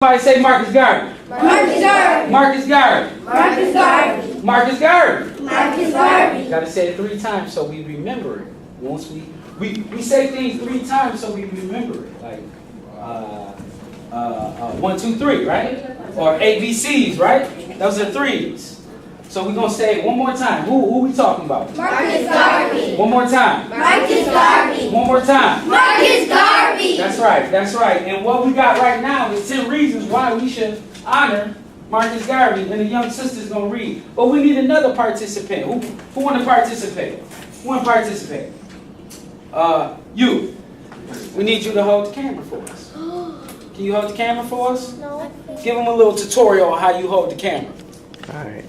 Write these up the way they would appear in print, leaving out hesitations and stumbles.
Somebody say Marcus Garvey. Marcus Garvey. Marcus Garvey. Marcus Garvey. Marcus Garvey. Marcus Garvey. Got to say it 3 times so we remember it. Once we say things 3 times so we remember it. Like 1, 2, 3, right? Or ABCs, right? Those are 3s. So we're gonna say it one more time. Who we talking about? Marcus Garvey. One more time. Marcus Garvey. One more time. Marcus Garvey. That's right, that's right. And what we got right now is 10 reasons why we should honor Marcus Garvey, and the young sister's gonna read. But we need another participant. Who wanna participate? Who wanna participate? You. We need you to hold the camera for us. Can you hold the camera for us? No. Give them a little tutorial on how you hold the camera. Alright.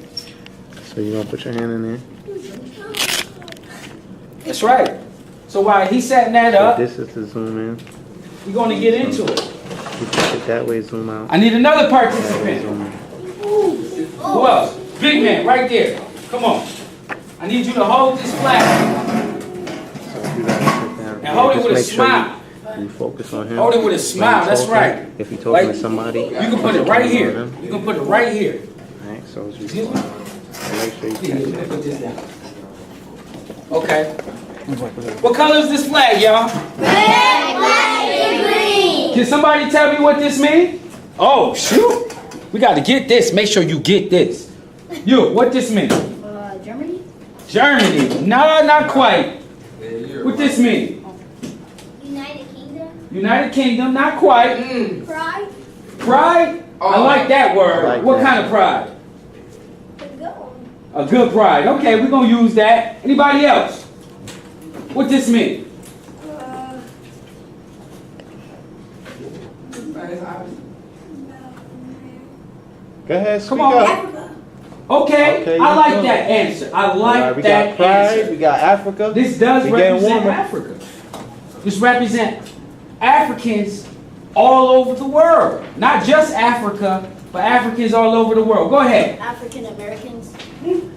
So you're gonna put your hand in there? That's right. So while he's setting that up, This is the zoom in. we're gonna get into it. You push it that way, zoom out. I need another That way, participant. zoom in. Who else? Big man, right there. Come on. I need you to hold this flag So you gotta sit down. and hold it Just with a make sure smile. You focus on him. Hold it with a When smile. you're That's talking, right. If you're talking Like, to somebody, You can put it right here. You can put it right here. Alright, so as you Excuse me? make sure you Here, catch put it. this down. Okay. What color is this flag, y'all? Red, black, and green. Can somebody tell me what this means? Oh, shoot. We got to get this. Make sure you get this. You, what this mean? Germany. Germany. No, not quite. What this mean? United Kingdom. United Kingdom. Not quite. Pride. Pride? I like that word. I like What that. kind of pride? The good one. A good pride. Okay, we're going to use that. Anybody else? What this mean? Go ahead, speak Come on. up. Africa. Okay, Okay, I you like go. that answer. I like Alright, we that got pride, answer. we got Africa. This does We getting represent warmer. Africa. This represents Africans all over the world. Not just Africa, but Africans all over the world. Go ahead. African Americans.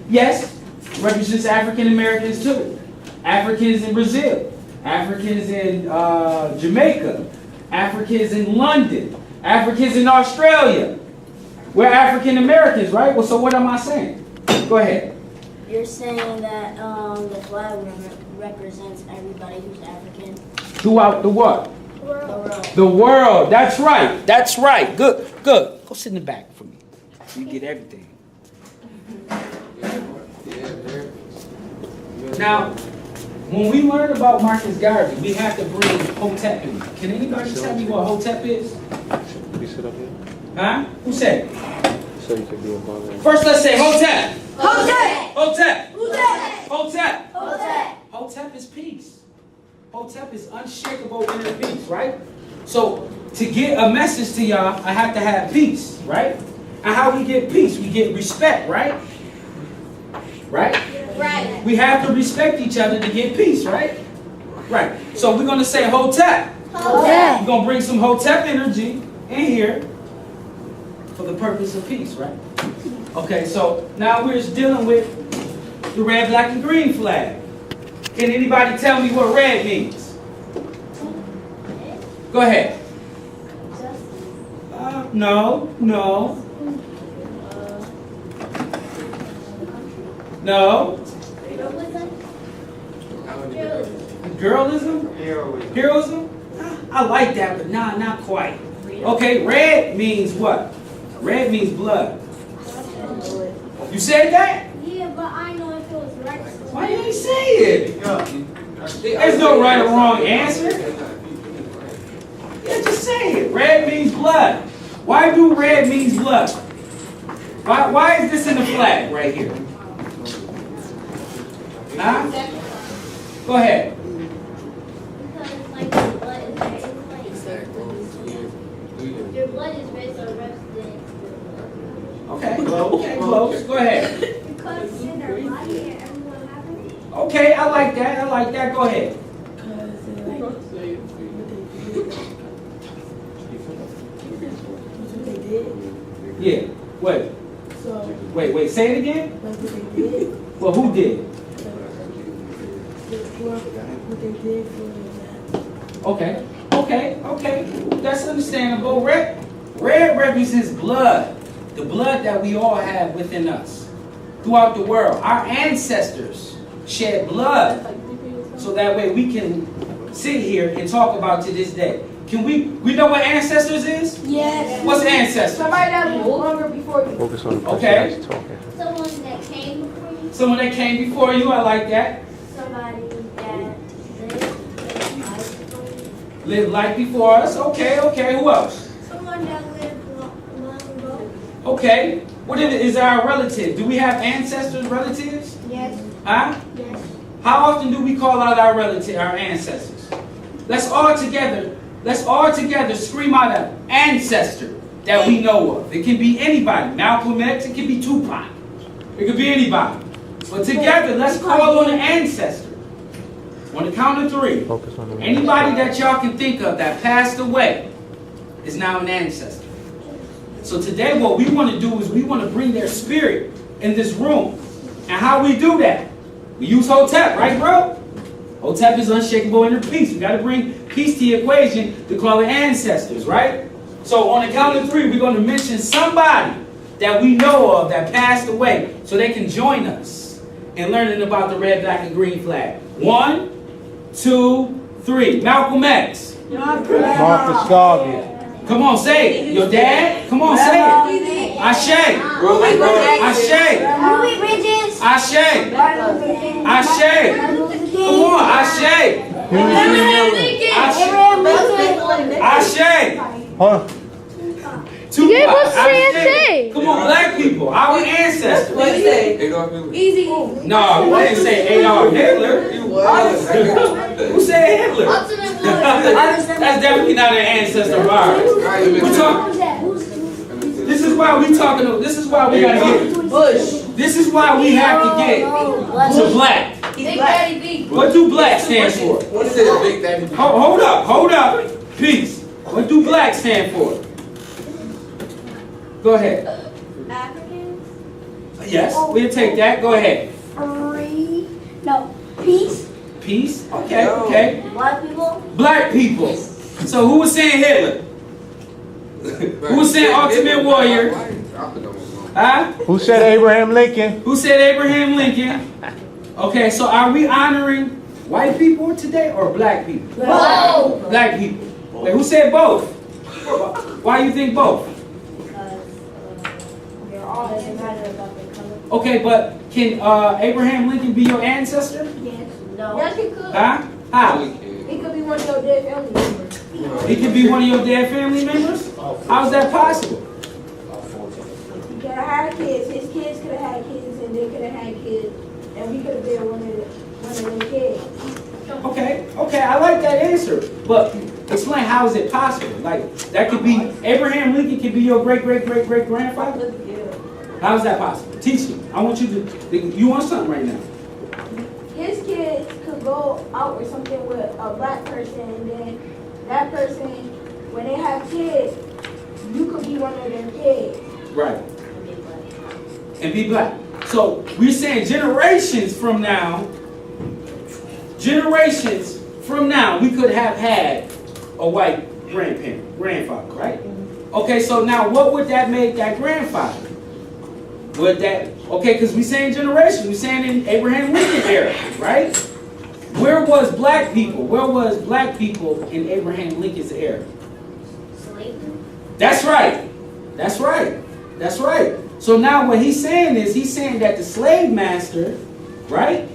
Yes, represents African Americans too. Africans in Brazil, Africans in Jamaica, Africans in London, Africans in Australia. We're African Americans, right? Well, so what am I saying? Go ahead. You're saying that the flag represents everybody who's African. Throughout the what? The world. The world. That's right. That's right. Good. Good. Go sit in the back for me. You get everything. Now, when we learn about Marcus Garvey, we have to bring Hotep in. Can anybody tell me what Hotep is? You sit up here, Huh? Who said it? so you could be above it. First, let's say Hotep. Hotep. Hotep. Hotep. Hotep. Hotep. Hotep is peace. Hotep is unshakable inner peace, right? So, to get a message to y'all, I have to have peace, right? And how we get peace? We get respect, right? Right? Right. We have to respect each other to get peace, right? Right. So we're going to say Hotep. Hotep. We're going to bring some Hotep energy in here for the purpose of peace, right? Okay, so now we're just dealing with the red, black, and green flag. Can anybody tell me what red means? Go ahead. No. No. Girlism? Heroism? I like that, but nah, not quite. Okay, red means what? Red means blood. You said that? Yeah, but I know if it was right. Why you ain't say it? There's no right or wrong answer. Yeah, just say it. Red means blood. Why do red means blood? Why is this in the flag right here? Huh? Go ahead. Because like your blood is red, your blood is red, so it represents. Okay, close. Go ahead. Because in their body and everyone having it. Okay, I like that. Go ahead. Yeah. Wait. Say it again. Well, who did? Okay. That's understandable, Rick. Red represents blood, the blood that we all have within us throughout the world. Our ancestors shed blood so that way we can sit here and talk about to this day. Can we know what ancestors is? Yes. What's ancestors? Somebody that was longer before you. Focus on the person Okay. that's talking. Someone that came before you. Someone that came before you, I like that. Somebody that Lived life before us. Okay. Who else? Someone that lived long ago. Okay. What is our relative? Do we have ancestors, relatives? Yes. Huh? Yes. How often do we call out our relative, our ancestors? Let's all together scream out an ancestor that we know of. It can be anybody. Malcolm X, it can be Tupac. It could be anybody. But together, let's call on an ancestor. On the count of 3. Focus on the Anybody that y'all can think of that passed away is now an ancestor. So today what we want to do is we want to bring their spirit in this room. And how we do that? We use Hotep, right, bro? Hotep is unshakable inner peace. We got to bring peace to the equation to call it ancestors, right? So on the count of 3, we're going to mention somebody that we know of that passed away so they can join us in learning about the red, black, and green flag. 1, 2, 3. Malcolm X. Marcus Garvey. Come on, say it. Your dad? Come on, say it. Ashe. Ashe. Louis Bridges. Ashe. Ashe. Come on, Ashe. Ashe. Huh? Tupac. You ain't supposed to say Ashe. Ashe. Come on, black people. Our ancestors. What you say? Easy. No, I didn't say Adolf Hitler. Who said Hitler? Ultimate That's definitely not an ancestor of ours. We're talking. This is why we talking. This is why we gotta get. Bush. This is why we have to get to black. He's black. What do black stand for? What is it, Big Daddy? Hold up. Peace. What do black stand for? Go ahead. Africans. Yes, we'll take that. Go ahead. Peace. Peace. Okay. Black people? Black people. So who was saying Hitler? Who was saying Ultimate Warrior? Huh? Who said Abraham Lincoln? Who said Abraham Lincoln? Okay, so are we honoring white people today or black people? Both. Black people. Wait, who said both? Why do you think both? Because they're all doesn't matter about their color. Okay, but can Abraham Lincoln be your ancestor? Yes. No. Yes, he could. Huh? How? He could be one of your dead family members. He could be one of your dead family members? How is that possible? He could have had kids. His kids could have had kids, and they could have had kids, and we could have been one of their kids. Okay, I like that answer. But explain, how is it possible? Like, that could be, Abraham Lincoln could be your great-great-great-great-grandfather? How is that possible? Teach me. I want you to, you want something right now. His kids could go out or something with a black person, and then that person, when they have kids, you could be one of their kids. Right. And be black. So we're saying generations from now, we could have had a white grandfather, right? Okay, so now what would that make that grandfather? Okay, because we're saying generation, we're saying in Abraham Lincoln era, right? Where was black people? Where was black people in Abraham Lincoln's era? Slavery? That's right. So now what he's saying is, he's saying that the slave master, right?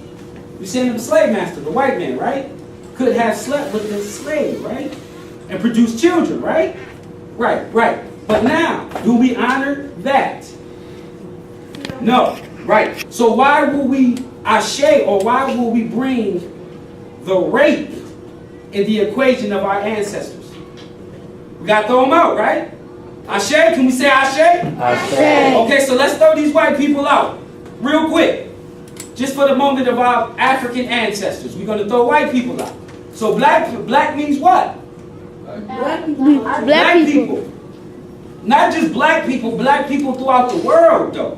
You're saying the slave master, the white man, right? Could have slept with the slave, right? And produced children, right? Right. But now, do we honor that? No. Right. So why will we ashe, or why will we bring the rape in the equation of our ancestors? We got to throw them out, right? Ashe, can we say ashe? Ashe. Okay, so let's throw these white people out real quick. Just for the moment of our African ancestors. We're going to throw white people out. So black means what? Black people. Black people. Not just black people throughout the world, though.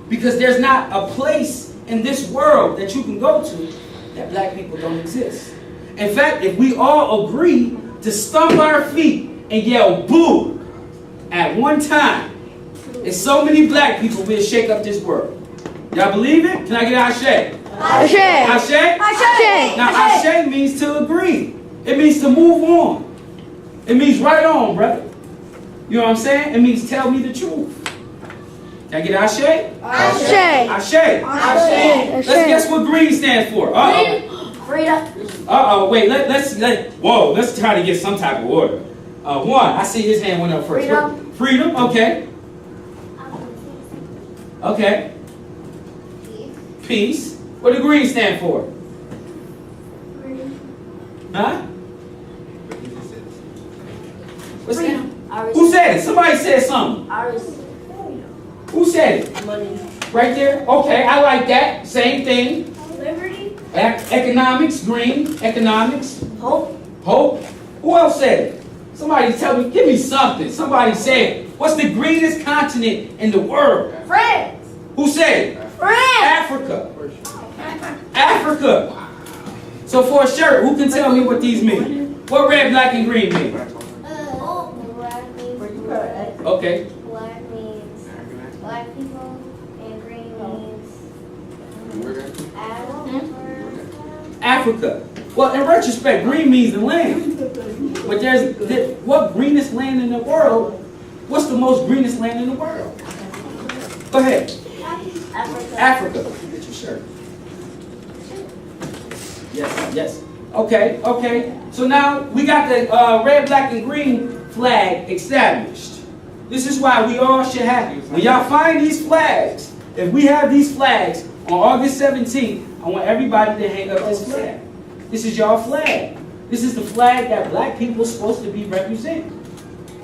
Because there's not a place in this world that you can go to that black people don't exist. In fact, if we all agree to stomp our feet and yell boo, at one time, and so many black people will shake up this world. Y'all believe it? Can I get an ashe? Ashe. Ashe? Ashe. Now, ashe means to agree. It means to move on. It means right on, brother. You know what I'm saying? It means tell me the truth. Can I get an ashe? Ashe. Ashe. Ashe. Let's guess what green stands for. Uh-oh. Freedom. Uh-oh. Wait, let's try to get some type of order. One, I see his hand went up first. Freedom. Freedom, okay. Okay. Peace. What do green stand for? Huh? What's that? Who said it? Somebody said something. Who said it? Money. Right there? Okay, I like that. Same thing. Liberty. Economics, green. Economics. Hope. Hope. Who else said it? Somebody tell me, give me something. Somebody said, what's the greenest continent in the world? France. Who said it? France. Africa. Africa. So for a shirt, who can tell me what these mean? What red, black, and green mean? Black means Okay. black means black people, and green means Africa. Well, in retrospect, green means the land. But what greenest land in the world? What's the most greenest land in the world? Go ahead. Africa. Africa. Get your shirt. Yes. Okay. So now we got the red, black, and green flag established. This is why we all should have, when y'all find these flags, if we have these flags on August 17th, I want everybody to hang up this flag. This is y'all flag. This is the flag that black people are supposed to be representing.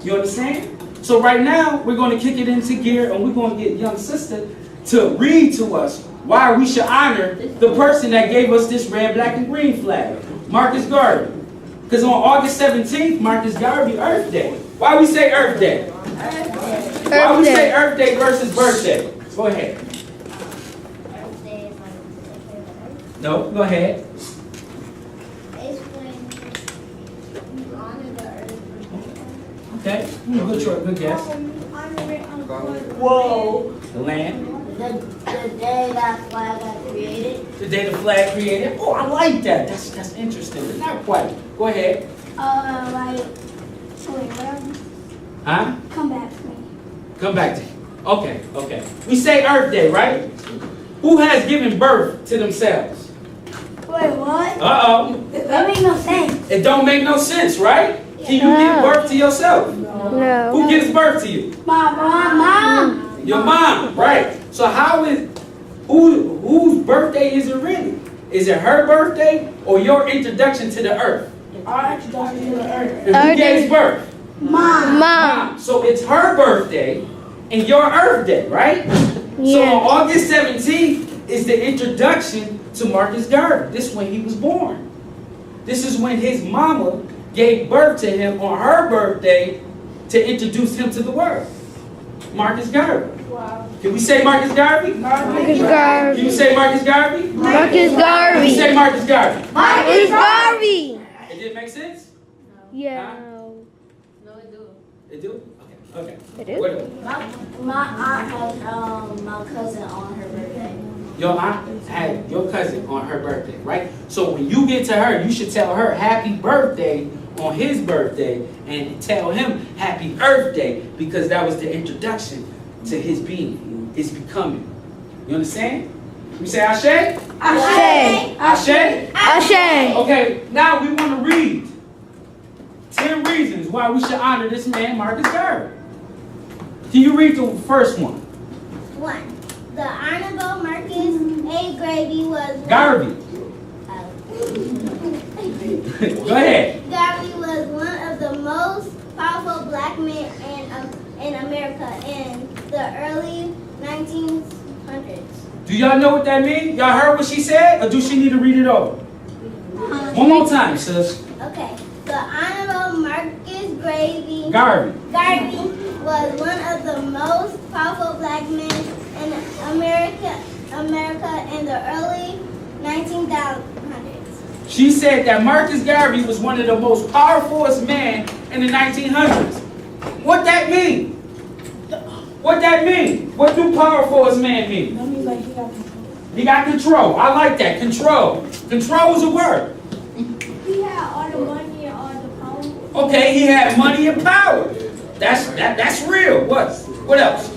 You understand? So right now, we're going to kick it into gear and we're going to get young sister to read to us why we should honor the person that gave us this red, black, and green flag, Marcus Garvey. Because on August 17th, Marcus Garvey Earth Day. Why we say Earth Day? Why we say Earth Day versus birthday? Go ahead. No, go ahead. It's when you honor the earth. Okay, good choice, good guess. Whoa. The land. The day that flag got created. The day the flag created. Oh, I like that. That's interesting. But not quite. Go ahead. Like, wait, what? Huh? Come back to me. Come back to you. Okay. We say Earth Day, right? Who has given birth to themselves? Wait, what? Uh-oh. That makes no sense. It don't make no sense, right? Can you give birth to yourself? No. Who gives birth to you? My mom. Your mom, right? So whose birthday is it really? Is it her birthday or your introduction to the earth? Our introduction to the earth. And who gave birth? Mom. So it's her birthday and your Earth Day, right? So Yeah. on August 17th is the introduction to Marcus Garvey. This is when he was born. This is when his mama gave birth to him on her birthday to introduce him to the world. Marcus Garvey. Wow. Can we say Marcus Garvey? Marcus Can Garvey. you say Marcus Garvey? Marcus Can you Garvey. say Marcus Garvey? Marcus Garvey. It didn't make sense? Yeah. It do? Okay. It is? What- My aunt had my cousin on her birthday. Your aunt had your cousin on her birthday, right? So when you get to her, you should tell her happy birthday on his birthday and tell him happy Earth Day because that was the introduction to his being, his becoming. You understand? We say Ashe? Ashe. Ashe? Ashe. Okay, now we want to read 10 reasons why we should honor this man, Marcus Garvey. Can you read the first one? 1. The Honorable Marcus A. Garvey was Garvey. Go ahead. Garvey was one of the most powerful black men in America in the early 1900s. Do y'all know what that means? Y'all heard what she said? Or do she need to read it over? One more time, sis. Okay. The Honorable Marcus Garvey Garvey. was one of the most powerful black men in America in the early 1900s. She said that Marcus Garvey was one of the most powerfulest men in the 1900s. What that mean? What that mean? What do powerful as man mean? That means like he got control. He got control. I like that. Control. Control is a word. He had all the money and all the power. Okay, he had money and power. That's real. What else?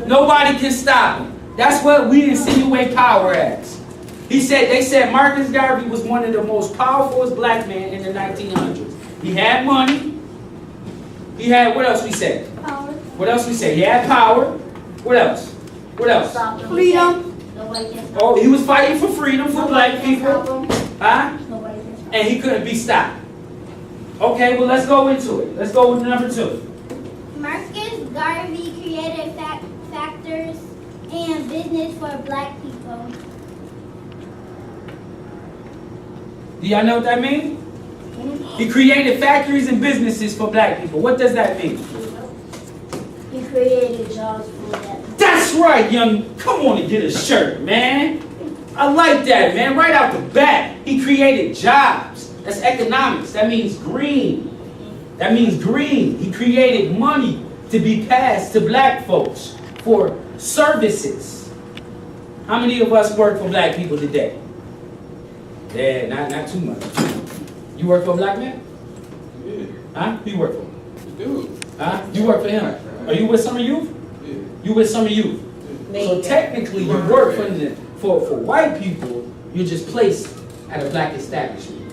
Nobody can stop him. That's what we insinuate power as. They said Marcus Garvey was one of the most powerful black men in the 1900s. He had money. He had, what else we say? Power. What else we say? He had power. What else? What else? Freedom. Nobody can stop. Oh, he was fighting for freedom for black people. Huh? Nobody can stop. And he couldn't be stopped. Okay, well, let's go into it. Let's go with number 2. Marcus Garvey created factors and business for black people. Do y'all know what that means? He created factories and businesses for black people. What does that mean? He created jobs for that. That's right, young. Come on and get a shirt, man. I like that, man. Right out the bat. He created jobs. That's economics. That means green. That means green. He created money to be passed to black folks for services. How many of us work for black people today? Yeah, not too much. You work for a black man? Yeah, Huh? Who you work for? dude. Huh? You work for him. Are you with Summer Youth? Yeah. You with Summer Youth. So technically, you work for white people. You're just placed at a black establishment.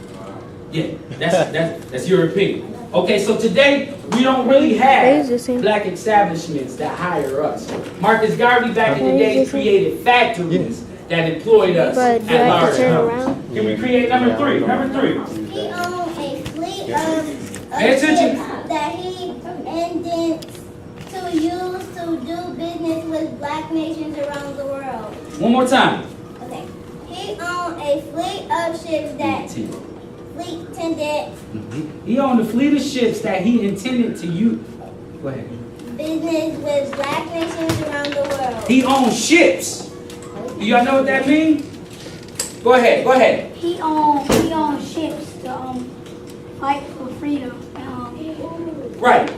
Yeah, that's your opinion. Okay, so today we don't really have black establishments that hire us. Marcus Garvey back in the day created factories that employed us But do I at have large to turn numbers. around? Can we create number 3? Number 3. He owned a fleet of Pay attention. ships that he intended to use to do business with black nations around the world. One more time. Okay. He owned a fleet of ships that He owned a fleet of ships that he intended to use. Go ahead. business with black nations around the world. He owned ships. Do y'all know what that means? Go ahead. Go ahead. He owned ships to fight for freedom. Right.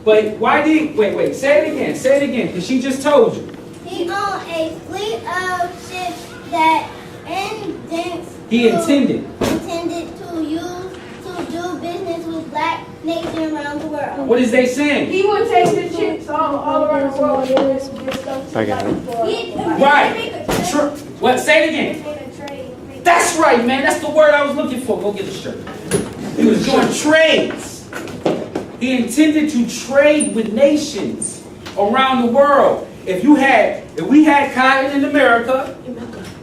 But why did wait? Say it again, because she just told you. He owned a fleet of ships that He intended. intended to use to do business with black nations around the world. What is they saying? He would take the chips all around the world and get stuff to I got it. Right. What? Say it again. That's right, man. That's the word I was looking for. Go get the shirt. He was doing trades. He intended to trade with nations around the world. If we had cotton in America,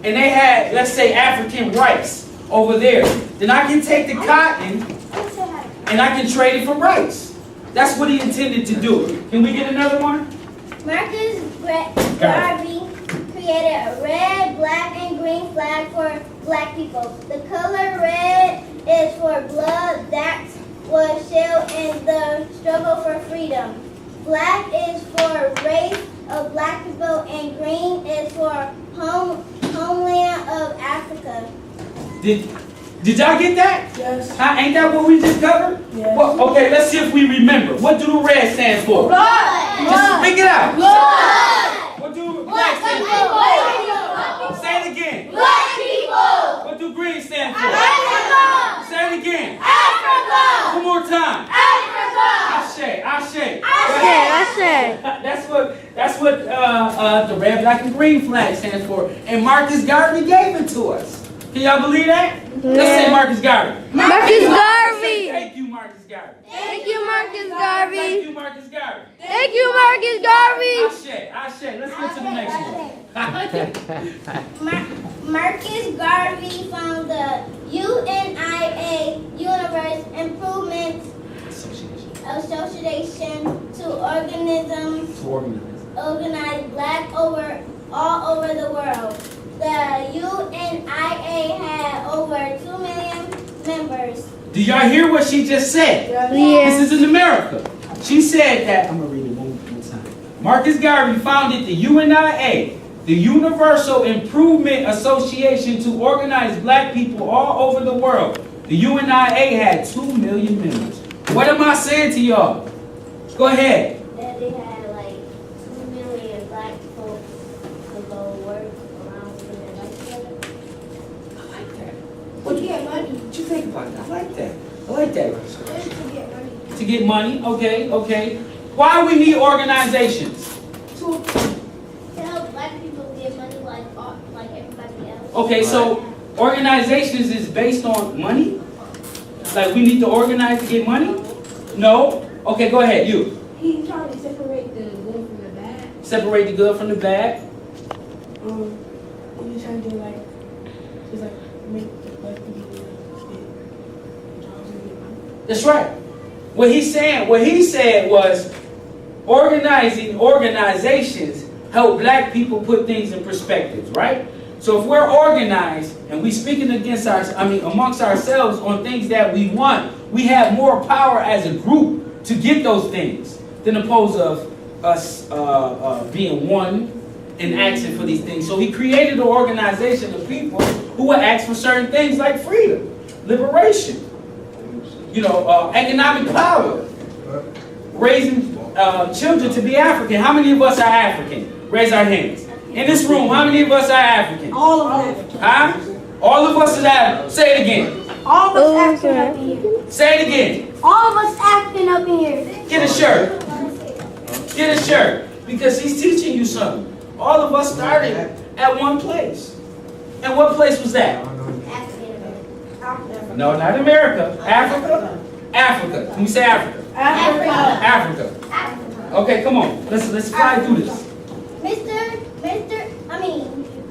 and they had, let's say, African rice over there, then I can take the cotton and I can trade it for rice. That's what he intended to do. Can we get another one? Marcus Garvey created a red, black, and green flag for black people. The color red is for blood that was shed in the struggle for freedom. Black is for race of black people, and green is for homeland of Africa. Did y'all get that? Yes. Ain't that what we just covered? Yes. Well, okay, let's see if we remember. What do the red stand for? Just speak it out. What do black stand for? Say it again. Black people! What do green stand for? Africa! Say it again. Africa! One more time. Africa! Ashe. I That's what the red, black, and green flag stands for. And Marcus Garvey gave it to us. Can y'all believe that? Let's say Marcus Garvey. Marcus Garvey. Thank you, Marcus Garvey. Thank you, Marcus Thank Garvey. you, Marcus Garvey. Thank you, Marcus Garvey. Ashe. Let's get to the next one. Marcus Garvey found the UNIA Universe Improvement Association to organize black all over the world. The UNIA had over 2 million members. Do y'all hear what she just said? Yeah. This is in America. She said that, I'm going to read it one more time. Marcus Garvey founded the UNIA, the Universal Improvement Association, to organize black people all over the world. The UNIA had 2 million members. What am I saying to y'all? Go ahead. That they had like think about it. I like that. I like that. Just to get money. To get money, okay, okay. Why we need organizations? To To help black people get money like everybody else. Okay, so organizations is based on money? Like we need to organize to get money? No? Okay, go ahead, you. he's trying to separate the good from the bad. Separate the good from the bad. He's trying to do like, just like make like people get jobs and get money. That's right. What he said was organizing organizations help black people put things in perspective, right? So if we're organized and we speaking amongst ourselves on things that we want, we have more power as a group to get those things than opposed of us being one and asking for these things. So he created an organization of people who would ask for certain things like freedom, liberation, economic power, raising children to be African. How many of us are African? Raise our hands. In this room, how many of us are African? All of us. Huh? All of us are African. Say it again. All of us African up in here. Say it again. All of us African up in here. Get a shirt. Get a shirt. Because he's teaching you something. All of us started at one place. And what place was that? No, not America. Africa? Africa. Can we say Africa? Africa. Okay, come on. Let's fly through this.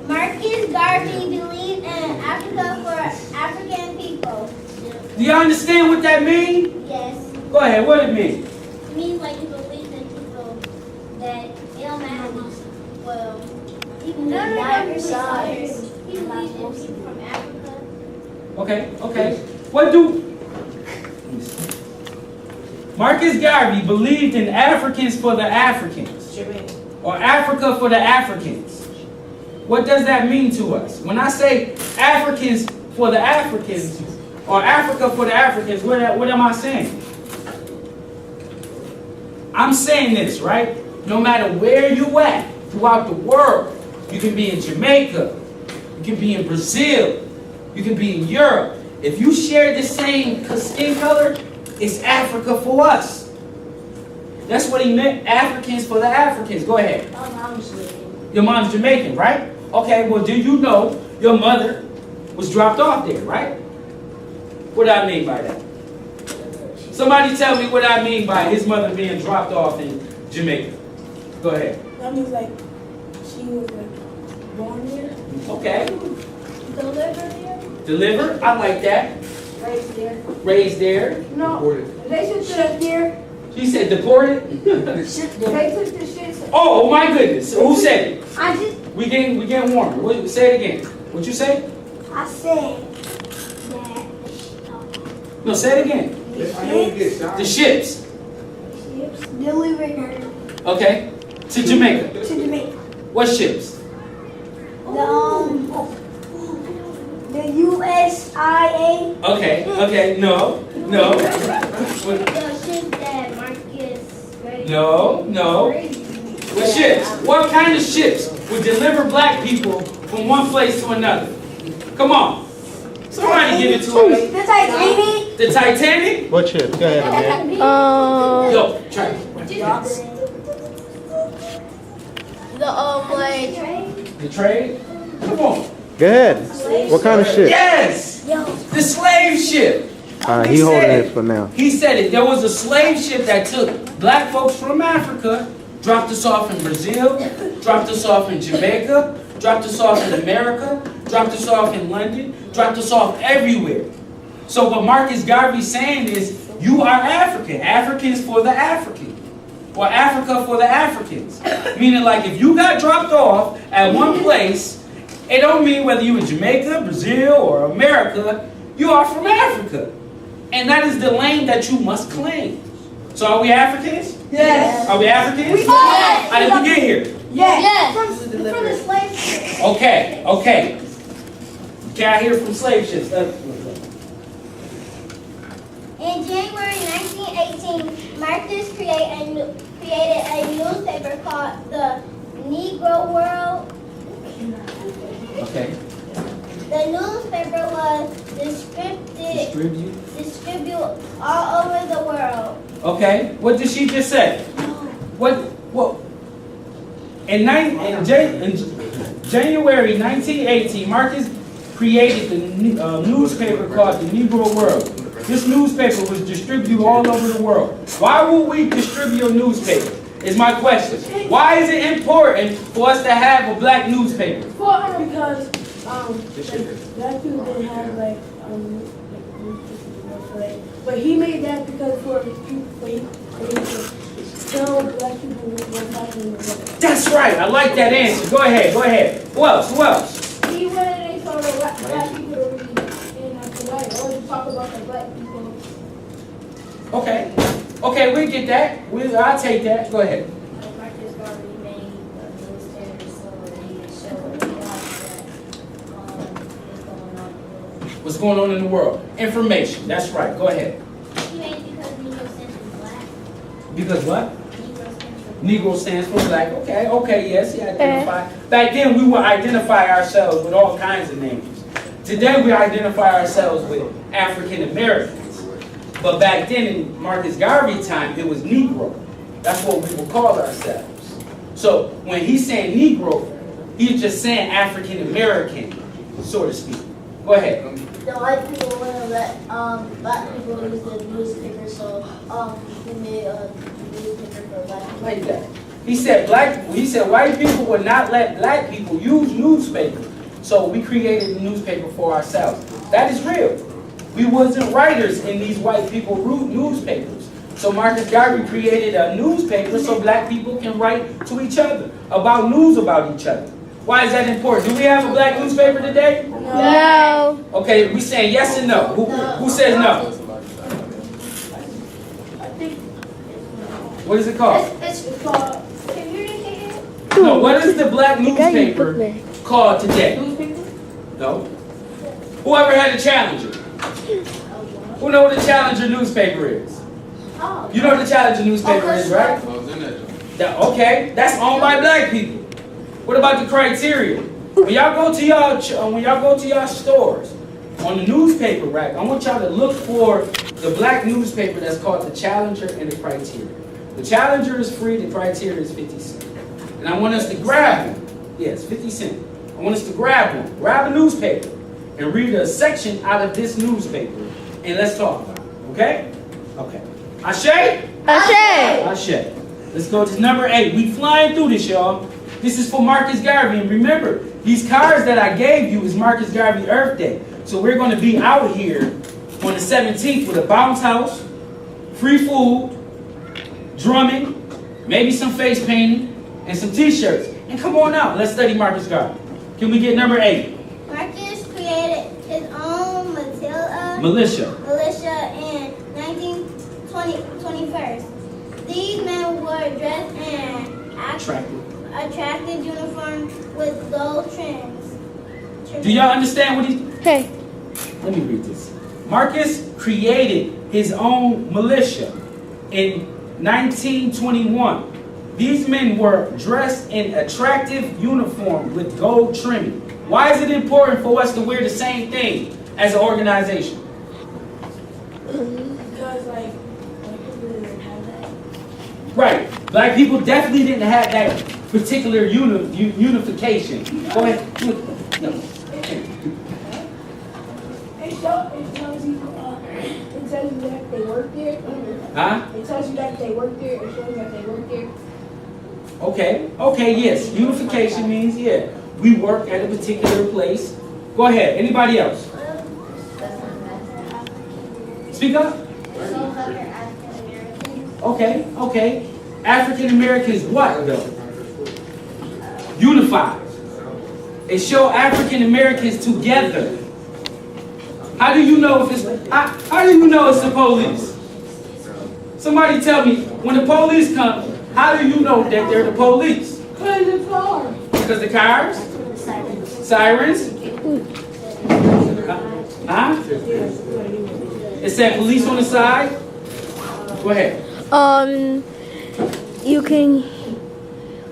Marcus Garvey believed in Africa for African people. Do you understand what that means? Yes. Go ahead. What it mean? It means like he believed in people that it don't matter well, people No, no, no, diverse no, sides. He believed in people from Africa. Okay. What do Marcus Garvey believed in Africans for the Africans? Or Africa for the Africans? What does that mean to us? When I say Africans for the Africans, or Africa for the Africans, what am I saying? I'm saying this, right? No matter where you at throughout the world, you can be in Jamaica, you can be in Brazil, you can be in Europe. If you share the same skin color, it's Africa for us. That's what he meant, Africans for the Africans. Go ahead. Your mom's Jamaican, right? Okay, well, do you know your mother was dropped off there, right? What do I mean by that? Somebody tell me what I mean by his mother being dropped off in Jamaica. Go ahead. That means like she was like born here, Okay. delivered here, Delivered. I like that. raised there. Raised there. No, they should up here. She said deported. They took the shit. Oh my goodness. Who said it? I just, We getting warmer. Say it again. What you say? I said that No, say it again. The ships. ships delivered her Okay. To Jamaica. to Jamaica. What ships? The USIA. Okay. No. What- The ship that Marcus raised. No. What ships? What kind of ships would deliver black people from one place to another? Come on. Somebody give it to us. The Titanic. The Titanic? What chip? Go ahead, man. Yo, try it. The trade? Come on. Go ahead. What kind of ship? Yes! The slave ship. He holding it for now. He said it. There was a slave ship that took black folks from Africa, dropped us off in Brazil, dropped us off in Jamaica, dropped us off in America, dropped us off in London, dropped us off everywhere. So what Marcus Garvey's saying is, you are African. Africans for the African. Or Africa for the Africans. Meaning like if you got dropped off at one place, it don't mean whether you in Jamaica, Brazil, or America, you are from Africa. And that is the lane that you must claim. So are we Africans? Yes. Are we Africans? Yes. How did we get here? Yes. From the slave ship. Okay. Got here from slave ships. In January 1918, Marcus created a newspaper called the Negro World. Okay. The newspaper was distribute all over the world. Okay, what did she just say? What? In January 1918, Marcus created the newspaper called the Negro World. This newspaper was distributed all over the world. Why would we distribute a newspaper? Is my question. Why is it important for us to have a black newspaper? Because black people didn't have but he made that because for he to tell black people what's happening in the world. That's right. I like that answer. Go ahead. Who else? He wanted to tell the black people to read and not the white, or to talk about the black people. Okay, we get that. I'll take that. Go ahead. Marcus Garvey made the newspaper so that he could show What's going on in the world? Information. That's right. Go ahead. He made it because Negro stands for black. Because what? Negro stands for black. Negro stands for black. Okay, yes, he identified. Back then, we would identify ourselves with all kinds of names. Today, we identify ourselves with African Americans. But back then, in Marcus Garvey time, it was Negro. That's what we would call ourselves. So when he's saying Negro, he's just saying African American, so to speak. Go ahead. The white people wouldn't let black people use the newspaper, so he made a newspaper for black people. Like that. He said white people would not let black people use newspapers. So we created a newspaper for ourselves. That is real. We wasn't writers in these white people newspapers. So Marcus Garvey created a newspaper so black people can write to each other about news about each other. Why is that important? Do we have a black newspaper today? No. Okay, we saying yes and no. Who says no? What is it called? It's called communicated No, what is the black newspaper called today? newspaper. No. Whoever had a Challenger? Who know what a Challenger newspaper is? Oh. You know what the Challenger newspaper is, right? I was in that joint. Okay, that's owned by black people. What about the criteria? When y'all go to y'all stores on the newspaper rack, I want y'all to look for the black newspaper that's called the Challenger and the Criteria. The Challenger is free, the Criteria is 50 cents. And I want us to grab one. Yes, 50 cents. I want us to grab one. Grab a newspaper and read a section out of this newspaper. And let's talk about it. Okay? Okay. Ashe? Ashe. Let's go to number 8. We flying through this, y'all. This is for Marcus Garvey. And remember, these cards that I gave you is Marcus Garvey Earth Day. So we're going to be out here on the 17th with a bounce house, free food, drumming, maybe some face painting, and some t-shirts. And come on out. Let's study Marcus Garvey. Can we get number 8? Marcus created his own Militia. in 1921. These men were dressed in attractive uniforms with gold trims. Do y'all understand what he's... Hey. Let me read this. Marcus created his own militia in 1921. These men were dressed in attractive uniform with gold trimming. Why is it important for us to wear the same thing as an organization? Because like people didn't have that. Right. Black people definitely didn't have that particular unification. Go ahead. No. It tells you that they work there. Huh? It tells you that they work there. It shows that they work there. Okay, yes. Unification means, yeah, we work at a particular place. Go ahead. Anybody else? Speak up. Okay. African Americans what though? Unified. It show African Americans together. How do you know if it's how do you know it's the police? Somebody tell me, when the police come, how do you know that they're the police? Because the car. Because the cars? Sirens? Huh? It said police on the side? Go ahead. You can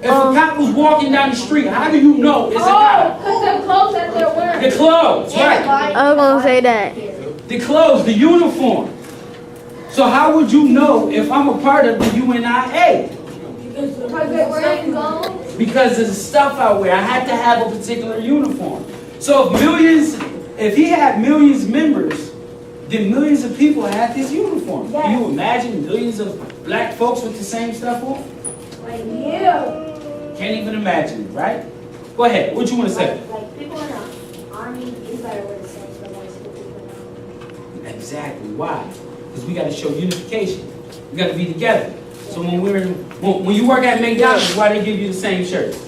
If a cop was walking down the street, how do you know it's a cop? Because the clothes that they're wearing. The clothes, right? I was gonna say that. The clothes, the uniform. So how would you know if I'm a part of the UNIA? Because they're wearing gold. Because of the stuff I wear. I had to have a particular uniform. So if he had millions of members, then millions of people had this uniform. Yes. Can you imagine millions of black folks with the same stuff on? Yeah. Can't even imagine, right? Go ahead. What you want to say? Like people in the army, you gotta wear the same stuff as the people in the army. Exactly. Why? Because we got to show unification. We got to be together. So when you work at McDonald's, why they give you the same shirt? So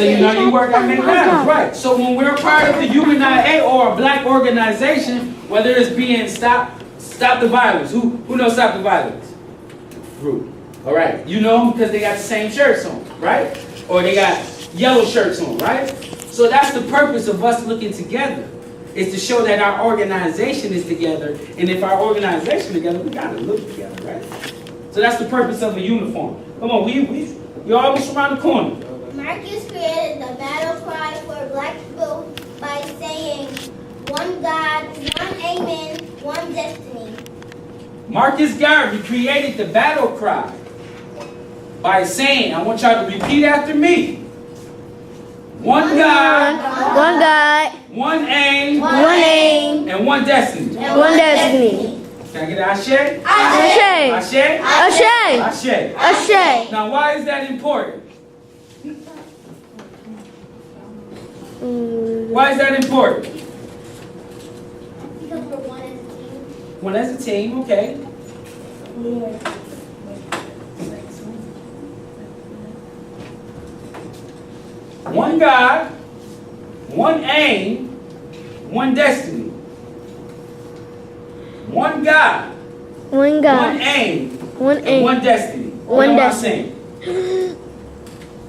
you know you work at McDonald's, right? So when we're a part of the UNIA or a black organization, whether it's being Stop the Violence. Who knows Stop the Violence? Group. All right. You know them because they got the same shirts on, right? Or they got yellow shirts on, right? So that's the purpose of us looking together. Is to show that our organization is together, and if our organization is together, we gotta look together, right? So that's the purpose of a uniform. Come on, you're almost around the corner. Marcus created the battle cry for black people by saying, one God, one amen, one destiny. Marcus Garvey created the battle cry by saying, I want y'all to repeat after me. One God, one aim, and one destiny. One destiny. Can I get an ashe? Ashe. Ashe. Now, why is that important? Why is that important? Because we're one as a team. One as a team, okay. One God, one aim, one destiny. One God, One God. one aim, One and aim. one destiny. One What am I destiny. saying?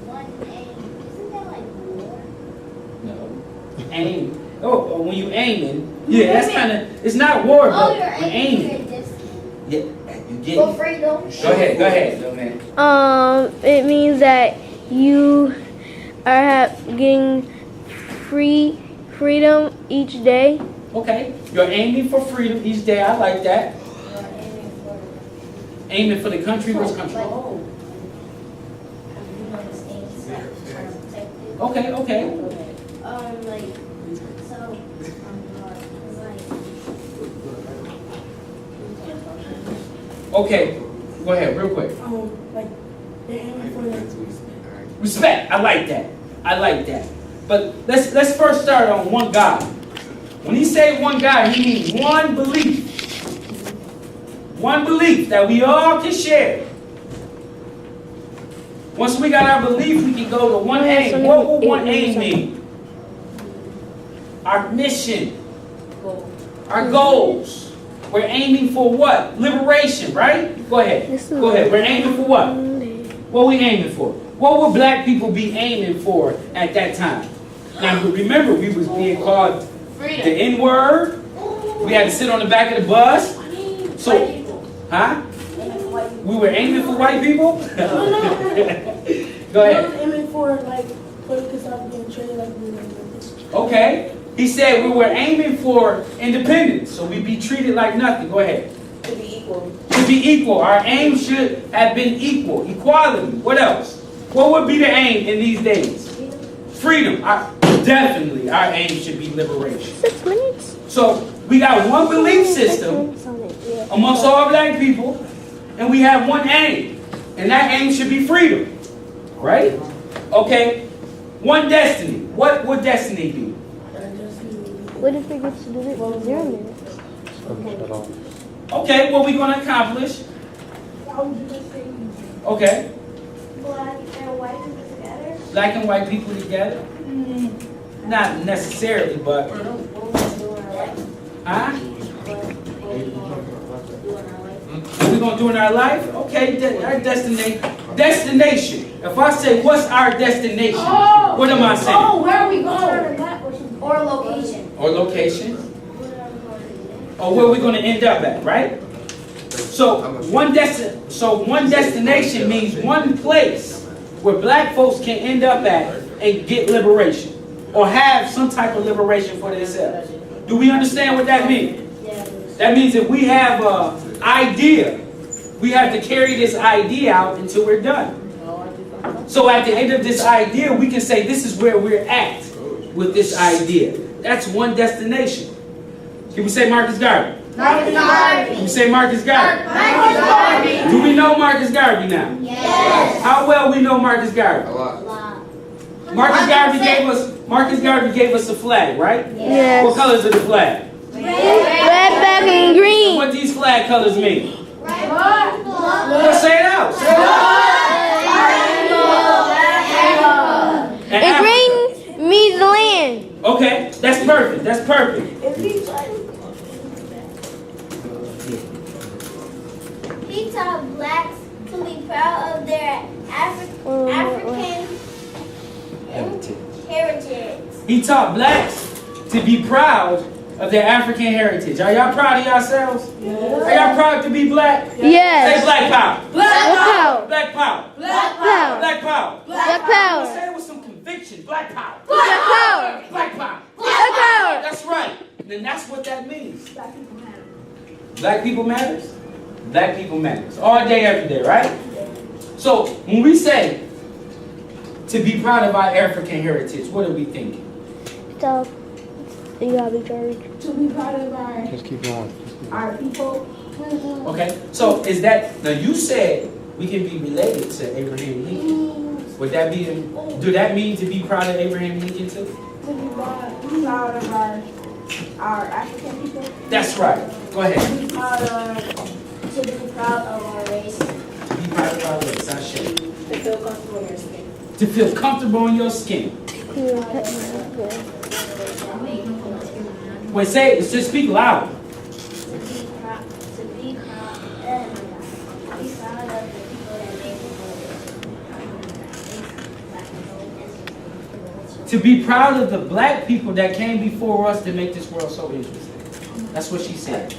One aim. Isn't that like war? No. Aim. Oh, when you aiming, yeah, that's kind of, it's not war, Oh, but you're we're aiming aiming. for destiny. Yeah, you get For it. freedom. Go ahead, little man. It means that you are getting freedom each day. Okay, you're aiming for freedom each day. I like that. Aiming for the country. Which country? Okay. Okay, go ahead, real quick. Respect. I like that. But let's first start on one God. When he say one God, he means one belief. One belief that we all can share. Once we got our belief, we can go to one aim. What would one aim mean? Our mission. Our goals. We're aiming for what? Liberation, right? Go ahead. We're aiming for what? What are we aiming for? What would black people be aiming for at that time? Now remember, we was being called the N-word. We had to sit on the back of the bus. So, huh? We were aiming for white people? Go ahead. Aiming for like political stuff being treated like we were. Okay. He said we were aiming for independence, so we'd be treated like nothing. Go ahead. To be equal. To be equal. Our aim should have been equal. Equality. What else? What would be the aim in these days? Freedom. Definitely, our aim should be liberation. 6 minutes. So we got one belief system amongst all black people, and we have one aim, and that aim should be freedom, right? Okay. One destiny. What would destiny be? What if it gets to do it in 0 minutes? Okay, what we going to accomplish? Okay. Black and white people together. Black and white people together? Not necessarily, but... Huh? What we going to do in our life? Okay, our destination. If I say, what's our destination? What am I saying? Oh, where are we going? Or location. Or location. Or where we going to end up at, right? So one destination means one place where black folks can end up at and get liberation or have some type of liberation for themselves. Do we understand what that means? That means if we have an idea, we have to carry this idea out until we're done. So at the end of this idea, we can say this is where we're at with this idea. That's one destination. Can we say Marcus Garvey? Marcus Garvey. Can we say Marcus Garvey? Marcus Garvey. Do we know Marcus Garvey now? Yes. How well we know Marcus Garvey? A lot. Marcus Garvey gave us a flag, right? Yes. What colors are the flag? Red, black, and green. What these flag colors mean? Blood. Let's say it out. Say it out. And green means land. Okay, that's perfect. That's perfect. He taught blacks to be proud of their African heritage. He taught blacks to be proud of their African heritage. Are y'all proud of yourselves? Are y'all proud to be black? Say Yes. black power. Black power. Black power. Black power. Black power. Black power. Say it with some conviction. Black power. Black power. Black power. Black power. That's right. Then that's what that means. Black people matters. Black people matters. All day, every day, right? So when we say to be proud of our African heritage, what are we thinking? Stop. You gotta be charged. To be proud of our Just keep going. our people. Okay. So is that now? You said we can be related to Abraham Lincoln. Would that be? Do that mean to be proud of Abraham Lincoln too? To be proud of our African people. That's right. Go ahead. To be proud of our race. To be proud of our race. I should. To feel comfortable in your skin. To feel comfortable in your skin. Wait, say it. Just speak loud. To be proud of the people that make To be proud of the black people that came before us to make this world so interesting. That's what she said.